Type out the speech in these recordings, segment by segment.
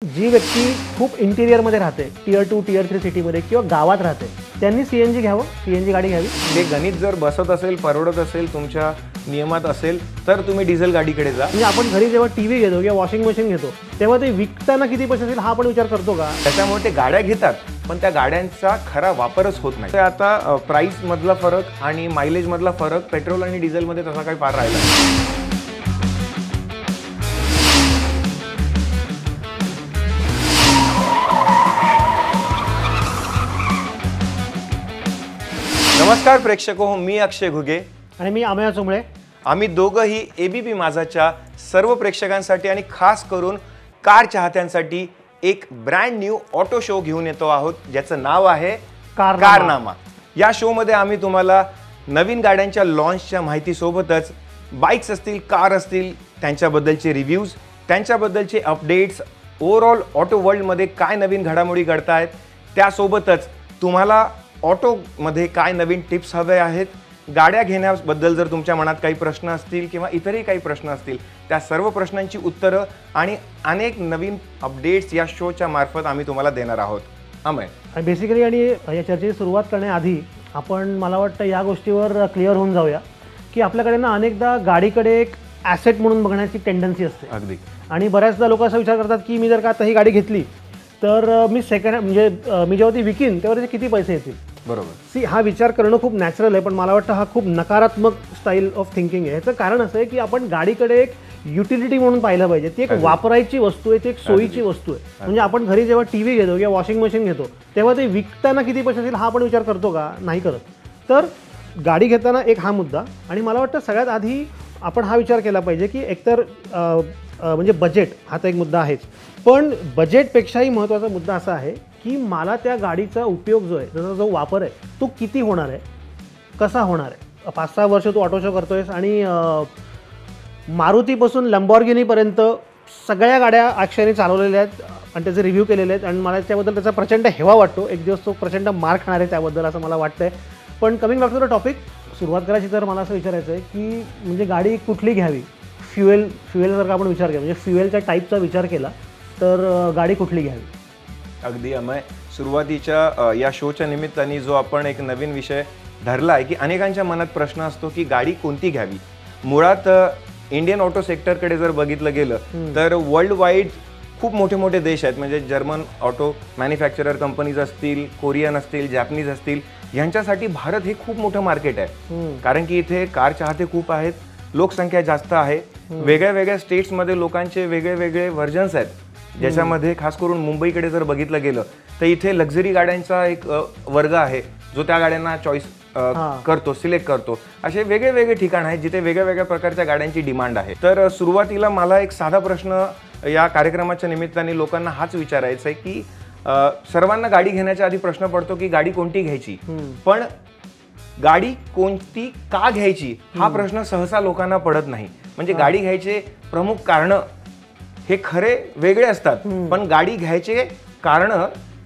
जी व्यक्ती खूप इंटिरियरमध्ये राहते, टियर 2 टियर 3 सिटीमध्ये किंवा गावात राहते, त्यांनी सीएनजी घ्यावं, सीएनजी गाडी घ्यावी. ते गणित जर बसत असेल, परवडत असेल, तुमच्या नियमात असेल तर तुम्ही डिझेल गाडीकडे जा. म्हणजे आपण घरी जेव्हा टीव्ही घेतो किंवा वॉशिंग मशीन घेतो तेव्हा ते विकताना किती पैसे असेल हा आपण विचार करतो का? त्याच्यामुळे ते गाड्या घेतात पण त्या गाड्यांचा खरा वापरच होत नाही. आता प्राइस मधला फरक आणि मायलेज मधला फरक पेट्रोल आणि डिझेल मध्ये तसा काही फार राहिला नाही. नमस्कार प्रेक्षक हो, मी अक्षय घुगे आणि मी अमेय चुंबळे. आम्ही दोघंही एबीपी माझाच्या सर्व प्रेक्षकांसाठी आणि खास करून कार चाहत्यांसाठी एक ब्रँड न्यू ऑटो शो घेऊन येतो आहोत ज्याचं नाव आहे कारनामा. या शो मध्ये आम्ही तुम्हाला नवीन गाड्यांच्या लॉन्चच्या माहिती सोबतच बाईक्स असतील, कार असतील, त्यांच्याबद्दलचे रिव्ह्यूज, त्यांच्याबद्दलचे अपडेट्स, ओव्हरऑल ऑटो वर्ल्डमध्ये काय नवीन घडामोडी घडतायत, त्यासोबतच तुम्हाला ऑटोमध्ये काय नवीन टिप्स हवे आहेत, गाड्या घेण्याबद्दल जर तुमच्या मनात काही प्रश्न असतील किंवा इतरही काही प्रश्न असतील त्या सर्व प्रश्नांची उत्तरं आणि अनेक नवीन अपडेट्स या शोच्या मार्फत आम्ही तुम्हाला देणार आहोत. अमय, बेसिकली आणि या चर्चेची सुरुवात करण्याआधी आपण मला वाटतं या गोष्टीवर क्लिअर होऊन जाऊया की आपल्याकडे ना अनेकदा गाडीकडे एक ॲसेट म्हणून बघण्याची टेंडन्सी असते. अगदी. आणि बऱ्याचदा लोक असा विचार करतात की मी जर का आता ही गाडी घेतली तर मी सेकंड म्हणजे मी जेव्हा ती विकीन तेव्हा त्याचे किती पैसे येतील. बरोबर. हा विचार करणं खूप नॅचरल आहे, पण मला वाटतं हा खूप नकारात्मक स्टाईल ऑफ थिंकिंग आहे. याचं कारण असं आहे की आपण गाडीकडे एक युटिलिटी म्हणून पाहिलं पाहिजे. ती एक वापरायची वस्तू आहे, ती एक सोयीची वस्तू आहे. म्हणजे आपण घरी जेव्हा टीव्ही घेतो किंवा वॉशिंग मशीन घेतो तेव्हा ते विकताना किती पैसे असेल हा आपण विचार करतो का? नाही करत. तर गाडी घेताना एक हा मुद्दा, आणि मला वाटतं सगळ्यात आधी आपण हा विचार केला पाहिजे की एकतर म्हणजे बजेट हा तर एक मुद्दा आहेच, पण बजेटपेक्षाही महत्त्वाचा मुद्दा असा आहे की मला त्या गाडीचा उपयोग जो आहे, त्याचा जो वापर आहे तो किती होणार आहे, कसा होणार आहे. 5-6 वर्ष तू ऑटो शो करतोयस आणि मारुतीपासून लंबॉर्गिनीपर्यंत सगळ्या गाड्या अक्षयने चालवलेल्या आहेत आणि त्याचे रिव्ह्यू केलेले आहेत आणि मला त्याबद्दल त्याचा प्रचंड हेवा वाटतो. एक दिवस तो प्रचंड मार खाणार आहे त्याबद्दल असं मला वाटतंय. पण coming back to the topic, सुरुवात करायची तर मला असं विचारायचं आहे की म्हणजे गाडी कुठली घ्यावी. फ्युएल जर का आपण विचार केला, म्हणजे फ्युएलच्या टाईपचा विचार केला तर गाडी कुठली घ्यावी. अगदी अमय, सुरुवातीच्या या शोच्या निमित्ताने जो आपण एक नवीन विषय धरला आहे की अनेकांच्या मनात प्रश्न असतो की गाडी कोणती घ्यावी. मुळात इंडियन ऑटो सेक्टरकडे जर बघितलं गेलं तर वर्ल्ड वाईड खूप मोठे मोठे देश आहेत. म्हणजे जर्मन ऑटो मॅन्युफॅक्चरर कंपनीज असतील, कोरियन असतील, जॅपनीज असतील, यांच्यासाठी भारत हे खूप मोठं मार्केट आहे. कारण की इथे कार चाहते खूप आहेत, लोकसंख्या जास्त आहे, वेगळ्या वेगळ्या स्टेट्समध्ये लोकांचे वेगळे वेगळे व्हर्जन्स आहेत. ज्याच्यामध्ये खास करून मुंबईकडे जर बघितलं गेलं तर इथे लक्झरी गाड्यांचा एक वर्ग आहे जो त्या गाड्यांना चॉईस करतो, सिलेक्ट करतो. असे वेगळे वेगळे ठिकाण आहेत जिथे वेगळ्या वेगळ्या प्रकारच्या गाड्यांची डिमांड आहे. तर सुरुवातीला मला एक साधा प्रश्न या कार्यक्रमाच्या निमित्ताने लोकांना हाच विचारायचा आहे की सर्वांना गाडी घेण्याच्या आधी प्रश्न पडतो की गाडी कोणती घ्यायची, पण गाडी कोणती का घ्यायची हा प्रश्न सहसा लोकांना पडत नाही. म्हणजे गाडी घ्यायचे प्रमुख कारण हे खरे वेगळे असतात, पण गाडी घ्यायचे कारण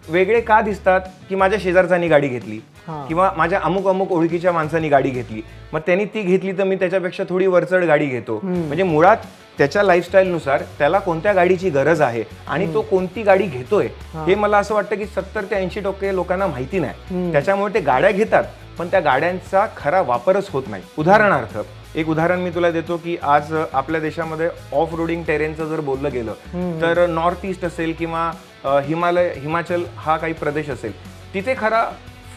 वेगळे का दिसतात की माझ्या शेजारच्यानी गाडी घेतली किंवा माझ्या अमुक अमुक ओळखीच्या माणसांनी गाडी घेतली, मग त्यांनी ती घेतली तर मी त्याच्यापेक्षा थोडी वरचढ गाडी घेतो. म्हणजे मुळात त्याच्या लाईफस्टाईलनुसार त्याला कोणत्या गाडीची गरज आहे आणि तो कोणती गाडी घेतोय हे मला असं वाटतं की 70 ते 80% लोकांना माहिती नाही. त्याच्यामुळे ते गाड्या घेतात पण त्या गाड्यांचा खरा वापरच होत नाही. उदाहरणार्थ एक उदाहरण मी तुला देतो की आज आपल्या देशामध्ये ऑफ रोडिंग टेरेनचं जर बोललं गेलं तर नॉर्थ ईस्ट असेल किंवा हिमाचल हा काही प्रदेश असेल, तिथे खरा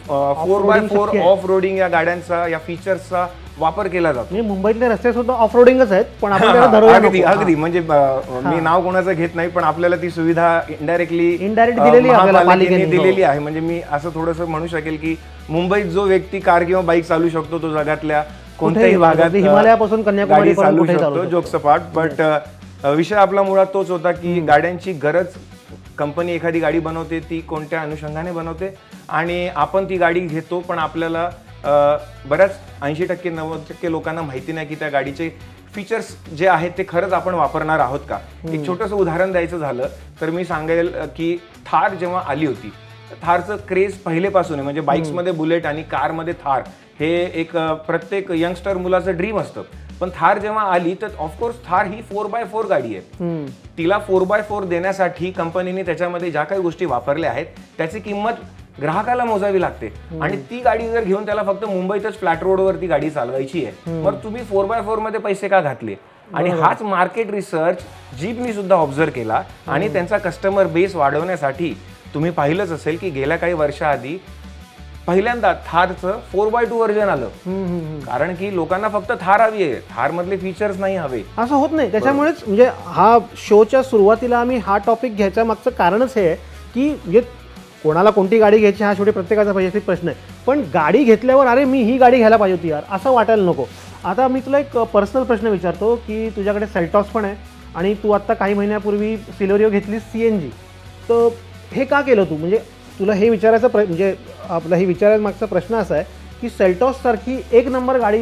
4x4 ऑफ रोडिंग या गाड्यांचा, या फीचर्सचा वापर केला जातो. म्हणजे मुंबईतले रस्ते सुद्धा ऑफ रोडिंगच आहेत, पण अगदी म्हणजे मी नाव कोणाचं घेत नाही, पण आपल्याला ती सुविधा इनडायरेक्टली दिलेली आहे. म्हणजे मी असं थोडंसं म्हणू शकेल की मुंबईत जो व्यक्ती कार किंवा बाईक चालू शकतो तो जगातल्या कोणत्याही भागात हिमालयापासून कन्याकुमारी चालू शकतो. जोक्सपाट. बट विषय आपला मुळात तोच होता की गाड्यांची गरज, कंपनी एखादी गाडी बनवते ती कोणत्या अनुषंगाने बनवते आणि आपण ती गाडी घेतो, पण आपल्याला बऱ्याच 80% 90% लोकांना माहिती नाही की त्या गाडीचे फीचर्स जे आहेत ते खरंच आपण वापरणार आहोत का. एक छोटंसं उदाहरण द्यायचं झालं तर मी सांगेल की थार जेव्हा आली होती, थारचं क्रेज पहिलेपासून आहे. म्हणजे बाईक्समध्ये बुलेट आणि कारमध्ये थार हे एक प्रत्येक यंगस्टर मुलाचं ड्रीम असतं. पण थार जेव्हा आली तर ऑफकोर्स थार ही 4x4 गाडी आहे. तिला 4x4 देण्यासाठी कंपनीने त्याच्यामध्ये ज्या काही गोष्टी वापरल्या आहेत त्याची किंमत ग्राहकाला मोजावी लागते. आणि ती गाडी जर घेऊन त्याला फक्त मुंबईतच फ्लॅट रोडवरती गाडी चालवायची आहे, मग तुम्ही 4x4 मध्ये पैसे का घातले? आणि हाच मार्केट रिसर्च जीपनी सुद्धा ऑब्झर्व केला आणि त्यांचा कस्टमर बेस वाढवण्यासाठी तुम्ही पाहिलंच असेल की गेल्या काही वर्षाआधी पहिल्यांदा थारचं 4x2 व्हर्जन आलं. कारण की लोकांना फक्त थार हवी आहे, थार मधले फीचर्स नाही हवे. असं होत नाही. त्याच्यामुळेच म्हणजे हा शोच्या सुरुवातीला आम्ही हा टॉपिक घ्यायच्या मागचं कारणच हे आहे की म्हणजे कोणाला कोणती गाडी घ्यायची हा शेवटी प्रत्येकाचा वैयक्तिक प्रश्न आहे, पण गाडी घेतल्यावर अरे मी ही गाडी घ्यायला पाहिजे होती यार असं वाटायला नको. आता मी तुला एक पर्सनल प्रश्न विचारतो की तुझ्याकडे सेल्टॉस पण आहे आणि तू आत्ता काही महिन्यापूर्वी सिलेरिओ घेतली CNG, तर हे का केलं तू? म्हणजे तुला हे विचारायचं म्हणजे आपला हे विचारायचा मागचा प्रश्न असा आहे की सेल्टॉस सारखी एक नंबर गाडी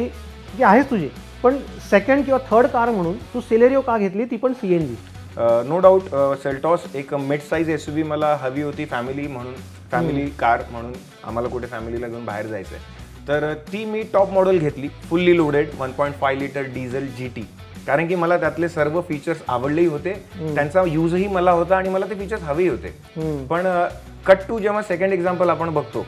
जी आहेच तुझी, पण सेकंड किंवा थर्ड कार म्हणून तू सिलेरिओ का घेतली, ती पण CNG? नो डाऊट सेल्टॉस एक मिड साईज SUV मला हवी होती, फॅमिली कार म्हणून. आम्हाला कुठे फॅमिलीला घेऊन बाहेर जायचं आहे तर ती मी टॉप मॉडेल घेतली, fully loaded 1.5 litre diesel GT. कारण की मला त्यातले सर्व फीचर्स आवडलेही होते, त्यांचा यूजही मला होता आणि मला ते फीचर्स हवेही होते. पण कट टू जेव्हा सेकंड एक्झाम्पल आपण बघतो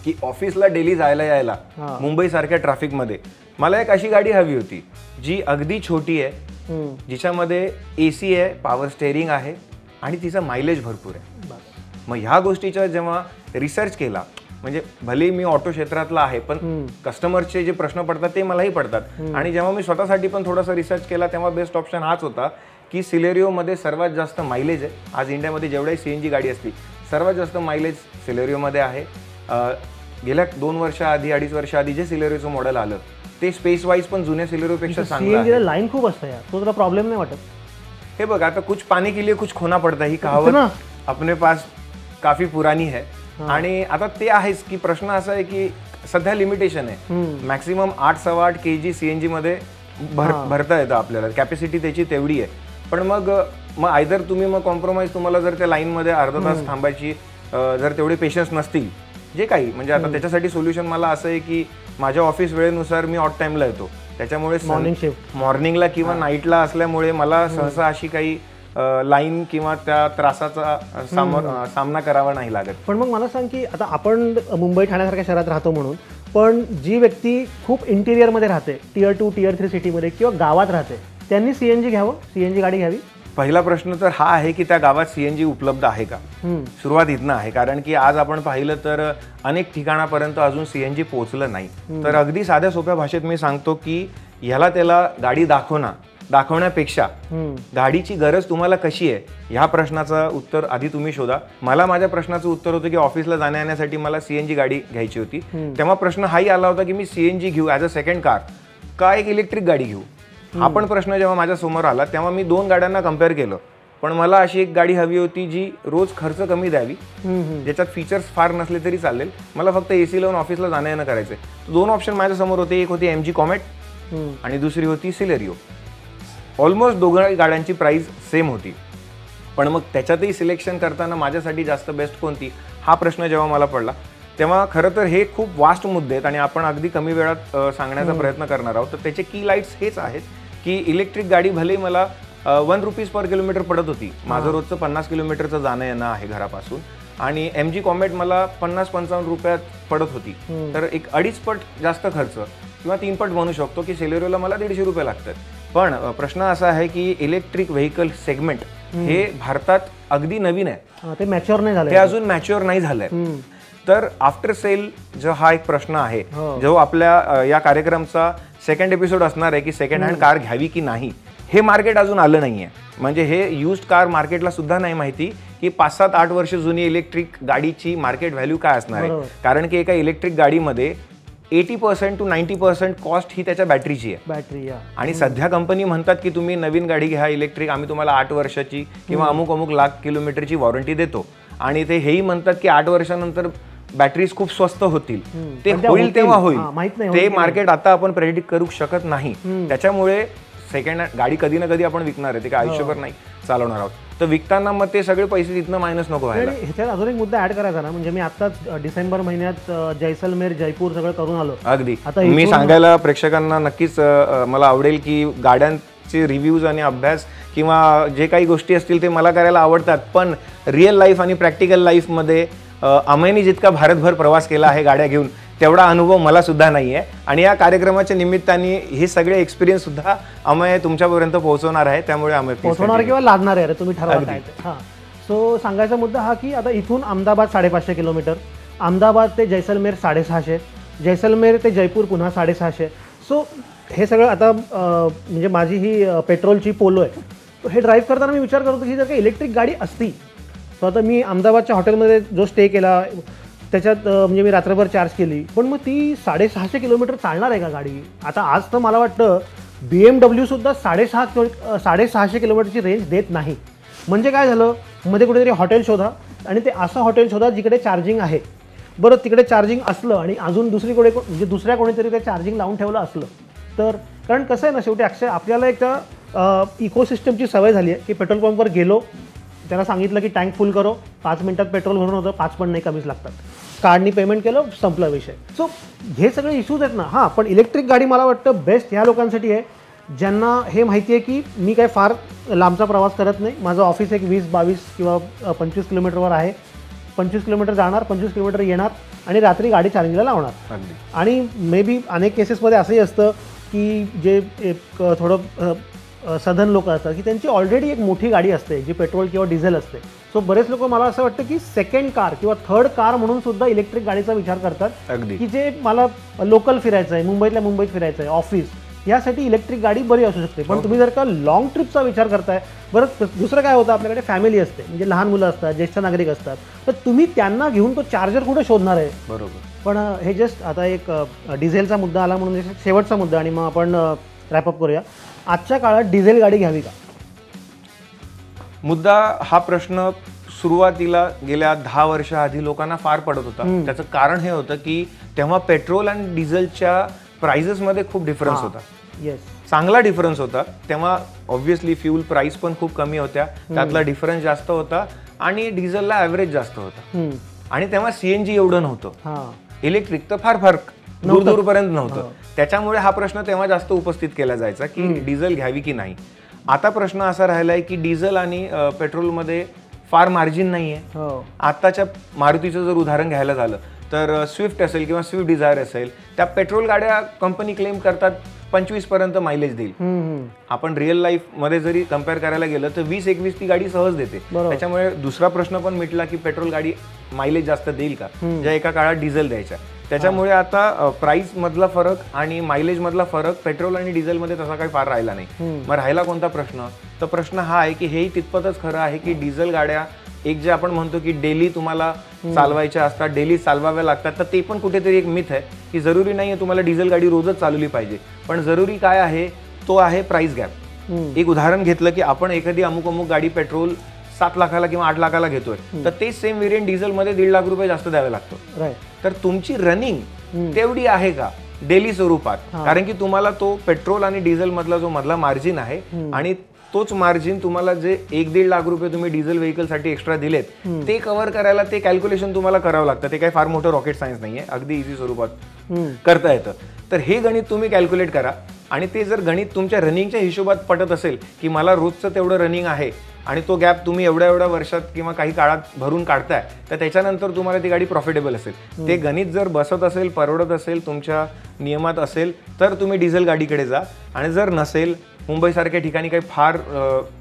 की ऑफिसला डेली जायला यायला मुंबई सारख्या ट्रॅफिकमध्ये मला एक अशी गाडी हवी होती जी अगदी छोटी आहे, जिच्यामध्ये AC आहे, पॉवर स्टेअरिंग आहे आणि तिचा मायलेज भरपूर आहे. मग ह्या गोष्टीचा जेव्हा रिसर्च केला, म्हणजे भले मी ऑटो क्षेत्रातला आहे पण कस्टमरचे जे प्रश्न पडतात ते मलाही पडतात, आणि जेव्हा मी स्वतःसाठी पण थोडासा रिसर्च केला तेव्हा बेस्ट ऑप्शन हाच होता की सिलेरिओमध्ये सर्वात जास्त मायलेज आहे. आज इंडियामध्ये जेवढाही CNG गाडी असली सर्वात जास्त मायलेज सिलेरिओमध्ये आहे. गेल्या 2 वर्षाआधी 2.5 वर्षाआधी जे सिलेरिओचं मॉडेल आलं ते स्पेस वाईज पण जुन्या सिलेरिओपेक्षा चांगलं आहे. CNG लाईन खूप असतं यार, तो तुला प्रॉब्लेम नाही वाटत? हे बघ, आता कुछ पाने के लिए कुछ खोना पडता ही कहावत अपने पास काफी पुरानी है. आणि आता ते आहेच की प्रश्न असा आहे की सध्या लिमिटेशन आहे, मॅक्सिमम 8-8.25 kg CNG मध्ये भरता येतं आपल्याला, कॅपॅसिटी त्याची तेवढी आहे. पण मग आयदर तुम्ही मग कॉम्प्रोमाइज, तुम्हाला जर त्या लाईनमध्ये अर्धा तास थांबायची जर तेवढे पेशन्स नसतील जे काही, म्हणजे आता त्याच्यासाठी सोल्युशन मला असं आहे की माझ्या ऑफिस वेळेनुसार मी ऑट टाइमला येतो, त्याच्यामुळे मॉर्निंगला किंवा नाईटला असल्यामुळे मला सहसा अशी काही लाईन किंवा त्या त्रासाचा सामना करावा नाही लागत. पण मग मला सांग की आता आपण मुंबई ठाण्यासारख्या शहरात राहतो म्हणून, पण जी व्यक्ती खूप इंटिरियरमध्ये राहते, Tier 2 Tier 3 सिटीमध्ये किंवा गावात राहते, त्यांनी CNG घ्यावं, CNG गाडी घ्यावी? पहिला प्रश्न तर हा आहे की त्या गावात CNG उपलब्ध आहे का. सुरुवात इथनं आहे, कारण की आज आपण पाहिलं तर अनेक ठिकाणापर्यंत अजून CNG पोहोचलं नाही. तर अगदी साध्या सोप्या भाषेत मी सांगतो की ह्याला त्याला गाडी दाखवण्यापेक्षा गाडीची गरज तुम्हाला कशी आहे ह्या प्रश्नाचं उत्तर आधी तुम्ही शोधा. मला माझ्या प्रश्नाचं उत्तर होतं की ऑफिसला जाण्या येण्यासाठी मला CNG गाडी घ्यायची होती. तेव्हा प्रश्न हाही आला होता की मी CNG घेऊ ॲज अ सेकंड कार का एक इलेक्ट्रिक गाडी घेऊ. हा पण प्रश्न जेव्हा माझ्या समोर आला तेव्हा मी 2 गाड्यांना कम्पेअर केलं, पण मला अशी एक गाडी हवी होती जी रोज खर्च कमी द्यावी, ज्याच्यात फीचर्स फार नसले तरी चालेल, मला फक्त AC लावून ऑफिसला जाणं येणं करायचंय. 2 ऑप्शन माझ्या समोर होते, एक होती MG कॉमेट आणि दुसरी होती सिलेरिओ. ऑलमोस्ट दोघं गाड्यांची प्राइस सेम होती, पण मग त्याच्यातही सिलेक्शन करताना माझ्यासाठी जास्त बेस्ट कोणती हा प्रश्न जेव्हा मला पडला तेव्हा खरं तर हे खूप वास्ट मुद्दे आहेत आणि आपण अगदी कमी वेळात सांगण्याचा प्रयत्न करणार आहोत. तर त्याचे की लाईट्स हेच आहेत की इलेक्ट्रिक गाडी भले मला 1 रुपीज पर किलोमीटर पडत होती, माझं रोजचं 50 किलोमीटरचं जाणं येणं आहे घरापासून, आणि MG कॉमेट मला 50-55 रुपयात पडत होती, तर एक 2.5 पट जास्त खर्च किंवा 3 पट म्हणू शकतो की सिलेरिओला मला 150 रुपये लागतात. पण प्रश्न असा आहे की इलेक्ट्रिक व्हेकल सेगमेंट हे भारतात अगदी नवीन आहे, ते मॅच्युअर नाही झालं, ते अजून मॅच्युअर नाही झालंय. तर आफ्टर सेल जो हा एक प्रश्न आहे, जो आपल्या या कार्यक्रमचा सेकंड एपिसोड असणार आहे की सेकंड हँड कार घ्यावी की नाही, हे मार्केट अजून आलं नाहीये. म्हणजे हे युज्ड कार मार्केटला सुद्धा नाही माहिती की 5-7-8 वर्ष जुनी इलेक्ट्रिक गाडीची मार्केट व्हॅल्यू काय असणार आहे. कारण की एका इलेक्ट्रिक गाडीमध्ये 80% to 90% कॉस्ट ही त्याच्या बॅटरीची आहे. आणि सध्या कंपनी म्हणतात की तुम्ही नवीन गाडी घ्या इलेक्ट्रिक, आम्ही तुम्हाला 8 वर्षाची किंवा अमुक लाख किलोमीटरची वॉरंटी देतो, आणि ते हेही म्हणतात की 8 वर्षानंतर बॅटरीज खूप स्वस्त होतील. ते होईल तेव्हा होईल, ते मार्केट आता आपण प्रेडिक्ट करू शकत नाही. त्याच्यामुळे सेकंड हँड गाडी कधी ना कधी आपण विकणार आहे, ते काय आयुष्यभर नाही चालवणार आहोत. तर विकताना मग ते सगळे पैसे तिथनं मायनस नको व्हायला. आणि ह्याच्यात अजून एक मुद्दा ऍड करायचा ना, म्हणजे मी आत्ताच डिसेंबर महिन्यात जैसलमेर जयपूर सगळं करून आलो. अगदी मी सांगायला प्रेक्षकांना नक्कीच मला आवडेल की गाड्यांचे रिव्ह्यूज आणि अभ्यास किंवा जे काही गोष्टी असतील ते मला करायला आवडतात, पण रिअल लाईफ आणि प्रॅक्टिकल लाईफमध्ये अमयनी जितका भारतभर प्रवास केला आहे गाड्या घेऊन तेवढा अनुभव मला सुद्धा नाही आहे. आणि या कार्यक्रमाच्या निमित्ताने हे सगळे एक्सपिरियन्स सुद्धा अमय तुमच्यापर्यंत पोहोचवणार आहे. त्यामुळे अमय पोहोचवणार किंवा लागणार आहे तुम्ही ठरवा काय ते. हां, सो सांगायचा मुद्दा हा की आता इथून अहमदाबाद 550 किलोमीटर, अहमदाबाद ते जैसलमेर 650, जैसलमेर ते जयपूर पुन्हा 650. सो हे सगळं आता म्हणजे माझी ही पेट्रोलची पोलो आहे. हे ड्राईव्ह करताना मी विचार करतो की जर काही इलेक्ट्रिक गाडी असती, तर आता मी अहमदाबादच्या हॉटेलमध्ये जो स्टे केला त्याच्यात म्हणजे मी रात्रभर चार्ज केली, पण मग ती 650 किलोमीटर चालणार आहे का गाडी? आता आज तर मला वाटतं BMW सुद्धा 650 किलोमीटरची रेंज देत नाही. म्हणजे काय झालं, मध्ये कुठेतरी हॉटेल शोधा आणि ते असं हॉटेल शोधा जिकडे चार्जिंग आहे. बरं, तिकडे चार्जिंग असलं आणि अजून दुसरीकडे म्हणजे दुसऱ्या कोणीतरी ते चार्जिंग लावून ठेवलं असलं तर, कारण कसं आहे ना, शेवटी अक्षय आपल्याला एक इकोसिस्टमची सवय झाली आहे की पेट्रोल पंपवर गेलो, त्याला सांगितलं की टँक फुल करो, 5 मिनिटात पेट्रोल भरून होतं, 5 पण नाही कमीच लागतात, कार्डनी पेमेंट केलं, संपला विषय. सो हे सगळे इश्यूज आहेत ना. हां, पण इलेक्ट्रिक गाडी मला वाटतं बेस्ट ह्या लोकांसाठी आहे ज्यांना हे माहिती आहे की मी काय फार लांबचा प्रवास करत नाही, माझं ऑफिस एक 20-22 किंवा 25 किलोमीटरवर आहे, 25 किलोमीटर जाणार, 25 किलोमीटर येणार आणि रात्री गाडी चार्जिंगला लावणार. आणि मे बी अनेक केसेसमध्ये असंही असतं की जे एक थोडं सधन लोक असतात की त्यांची ऑलरेडी एक मोठी गाडी असते जी पेट्रोल किंवा डिझेल असते. सो बरेच लोक मला असं वाटतं की सेकंड कार किंवा थर्ड कार म्हणून सुद्धा इलेक्ट्रिक गाडीचा विचार करतात की जे मला लोकल फिरायचं आहे, मुंबईतल्या मुंबईत फिरायचं आहे, ऑफिस, यासाठी इलेक्ट्रिक गाडी बरी असू शकते. पण तुम्ही जर का लॉंग ट्रिपचा विचार करताय, बरं दुसरं काय होतं, आपल्याकडे फॅमिली असते, म्हणजे लहान मुलं असतात, ज्येष्ठ नागरिक असतात, तर तुम्ही त्यांना घेऊन तो चार्जर कुठे शोधणार आहे? बरोबर. पण हे जस्ट आता एक डिझेलचा मुद्दा आला म्हणून शेवटचा मुद्दा आणि मग आपण रॅपअप करूया. आजच्या काळात डिझेल गाडी घ्यावी का? मुद्दा हा प्रश्न सुरुवातीला गेल्या 10 वर्षाआधी लोकांना फार पडत होता. त्याचं कारण हे होतं की तेव्हा पेट्रोल आणि डिझेलच्या प्राइसेसमध्ये खूप डिफरन्स होता. येस, चांगला डिफरन्स होता. तेव्हा ऑब्व्हियसली फ्यूल प्राइस पण खूप कमी होत्या, त्यातला डिफरन्स जास्त होता आणि डिझेलला ॲव्हरेज जास्त होता. आणि तेव्हा CNG एवढं नव्हतं, इलेक्ट्रिक तर फार फार दूरपर्यंत नव्हतं. त्याच्यामुळे हा प्रश्न तेव्हा जास्त उपस्थित केला जायचा की डिझेल घ्यावी की नाही. आता प्रश्न असा राहिलाय की डिझेल आणि पेट्रोलमध्ये फार मार्जिन नाही आहे. आत्ताच्या मारुतीचं जर उदाहरण घ्यायला झालं तर स्विफ्ट असेल किंवा स्विफ्ट डिझायर असेल, त्या पेट्रोल गाड्या कंपनी क्लेम करतात 25 पर्यंत मायलेज देईल. आपण रिअल लाईफ मध्ये जरी कम्पेअर करायला गेलं तर 20-21 ती गाडी सहज देते. त्याच्यामुळे दुसरा प्रश्न पण मिटला की पेट्रोल गाडी मायलेज जास्त देईल का, ज्या एका काळात डिझेल द्यायच्या. त्याच्यामुळे आता प्राइस मधला फरक आणि मायलेज मधला फरक पेट्रोल आणि डिझेल मध्ये तसा काही फार राहिला नाही. मग राहिला कोणता प्रश्न, तर प्रश्न हा आहे की हेही तितपतच खरं आहे की डिझेल गाड्या एक जे आपण म्हणतो की डेली तुम्हाला चालवायच्या असतात, डेली चालवाव्या लागतात, तर ते पण कुठेतरी एक मिथ आहे की जरुरी नाही आहे तुम्हाला डिझेल गाडी रोजच चालवली पाहिजे. पण जरुरी काय आहे तो आहे प्राइस गॅप. एक उदाहरण घेतलं की आपण एखादी अमुक गाडी पेट्रोल 7 लाखाला किंवा 8 लाखाला घेतोय, तर तेच सेम व्हेरियंट डिझेलमध्ये 1.5 लाख रुपये जास्त द्यावे लागतो. तर तुमची रनिंग तेवढी आहे का डेली स्वरूपात? कारण की तुम्हाला तो पेट्रोल आणि डिझेल मधला जो मधला मार्जिन आहे आणि तोच मार्जिन तुम्हाला जे 1-1.5 लाख रुपये तुम्ही डिझेल व्हेकलसाठी एक्स्ट्रा दिलेत ते कव्हर करायला ते कॅल्क्युलेशन तुम्हाला करावं लागतं. ते काही फार मोठं रॉकेट सायन्स नाहीये, अगदी इझी स्वरूपात करता येतं. तर हे गणित तुम्ही कॅल्क्युलेट करा आणि ते जर गणित तुमच्या रनिंगच्या हिशोबात पटत असेल की मला रोजचं तेवढं रनिंग आहे आणि तो गॅप तुम्ही एवढ्या वर्षात किंवा काही काळात भरून काढताय, तर त्याच्यानंतर तुम्हाला ती गाडी प्रॉफिटेबल असेल. ते गणित जर बसत असेल, परवडत असेल, तुमच्या नियमात असेल, तर तुम्ही डिझेल गाडीकडे जा. आणि जर नसेल, मुंबईसारख्या ठिकाणी काही फार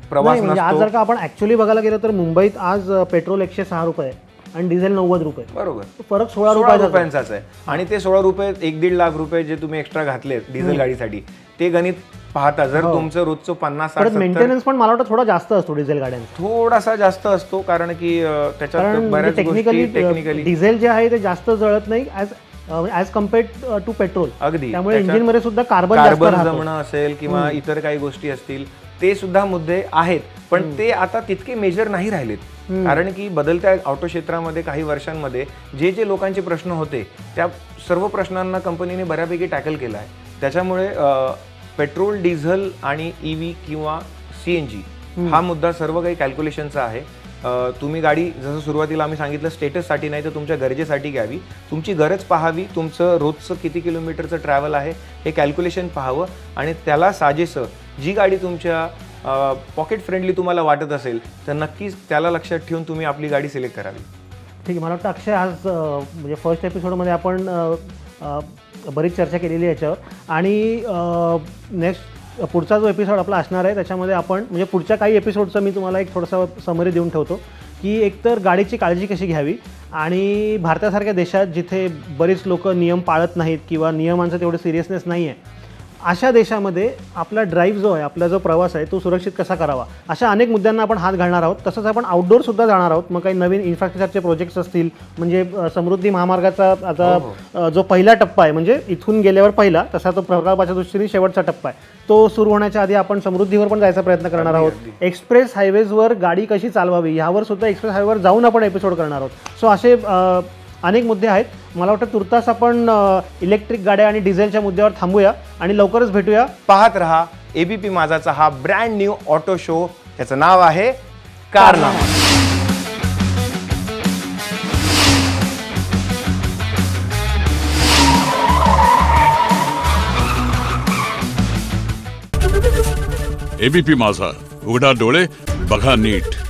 प्रवास नसतो. आज जर का आपण ऍक्च्युअली बघायला गेलं तर मुंबईत आज पेट्रोल 106 रुपये आणि डिझेल 90 रुपये. बरोबर, फरक 16 रुपयांचाच आहे. आणि ते 16 रुपये 1-1.5 लाख रुपये जे तुम्ही एक्स्ट्रा घातले डिझेल गाडीसाठी, ते गणित पाहता जर तुमचं रोजचं 50-60 मेंटेनन्स पण मला वाटतं थोडा जास्त असतो डिझेल गाड्यांचा, थोडासा जास्त असतो. कारण की त्याच्यात बऱ्याच टेक्निकली डिझेल जे आहे ते जास्त जळत नाही ॲज कम्पेअर्ड टू पेट्रोल. अगदी, त्यामुळे इंजिन मध्ये सुद्धा कार्बन जमणं असेल किंवा इतर काही गोष्टी असतील ते सुद्धा मुद्दे आहेत. पण ते आता तितके मेजर नाही राहिलेत. कारण की बदलत्या ऑटो क्षेत्रामध्ये काही वर्षांमध्ये जे लोकांचे प्रश्न होते त्या सर्व प्रश्नांना कंपनीने बऱ्यापैकी टॅकल केला आहे. त्याच्यामुळे पेट्रोल, डिझेल आणि EV किंवा CNG हा मुद्दा सर्व काही कॅल्क्युलेशनचा आहे. तुम्ही गाडी जसं सुरुवातीला आम्ही सांगितलं स्टेटससाठी नाही तर तुमच्या गरजेसाठी घ्यावी. तुमची गरज पाहावी, तुमचं रोजचं किती किलोमीटरचं ट्रॅव्हल आहे हे कॅल्क्युलेशन पाहावं आणि त्याला साजेसं जी गाडी तुमच्या पॉकेट फ्रेंडली तुम्हाला वाटत असेल तर नक्कीच त्याला लक्षात ठेवून तुम्ही आपली गाडी सिलेक्ट करावी. ठीक आहे. मला वाटतं अक्षय आज म्हणजे फर्स्ट एपिसोडमध्ये आपण बरीच चर्चा केलेली आहे याच्यावर आणि नेक्स्ट पुढचा जो एपिसोड आपला असणार आहे त्याच्यामध्ये आपण म्हणजे पुढच्या काही एपिसोडचं मी तुम्हाला एक थोडंसं समरी देऊन ठेवतो की एकतर गाडीची काळजी कशी घ्यावी आणि भारतासारख्या देशात जिथे बरीच लोक नियम पाळत नाहीत किंवा नियमांचं तेवढं सिरियसनेस नाही आहे अशा देशामध्ये आपला ड्राईव्ह जो आहे आपला जो प्रवास आहे तो सुरक्षित कसा करावा अशा अनेक मुद्द्यांना आपण हात घालणार आहोत. तसंच आपण आउटडोअरसुद्धा जाणार आहोत. मग काही नवीन इन्फ्रास्ट्रक्चरचे प्रोजेक्ट्स असतील म्हणजे समृद्धी महामार्गाचा आता जो पहिला टप्पा आहे म्हणजे इथून गेल्यावर पहिला तसा तो प्रकल्पाच्या दृष्टीने शेवटचा टप्पा आहे तो सुरू होण्याच्या आधी आपण समृद्धीवर पण जायचा प्रयत्न करणार आहोत. एक्सप्रेस हायवेजवर गाडी कशी चालवावी यावर सुद्धा एक्सप्रेस हायवेवर जाऊन आपण एपिसोड करणार आहोत. सो असे अनेक मुद्दे आहेत. मला वाटतं तुर्तास आपण इलेक्ट्रिक गाड्या आणि डिझेलच्या मुद्द्यावर थांबूया आणि लवकरच भेटूया. पाहत रहा ABP माझाचा हा ब्रँड न्यू ऑटो शो. त्याचं नाव आहे कारनामा. ABP माझा, उघडा डोळे बघा नीट.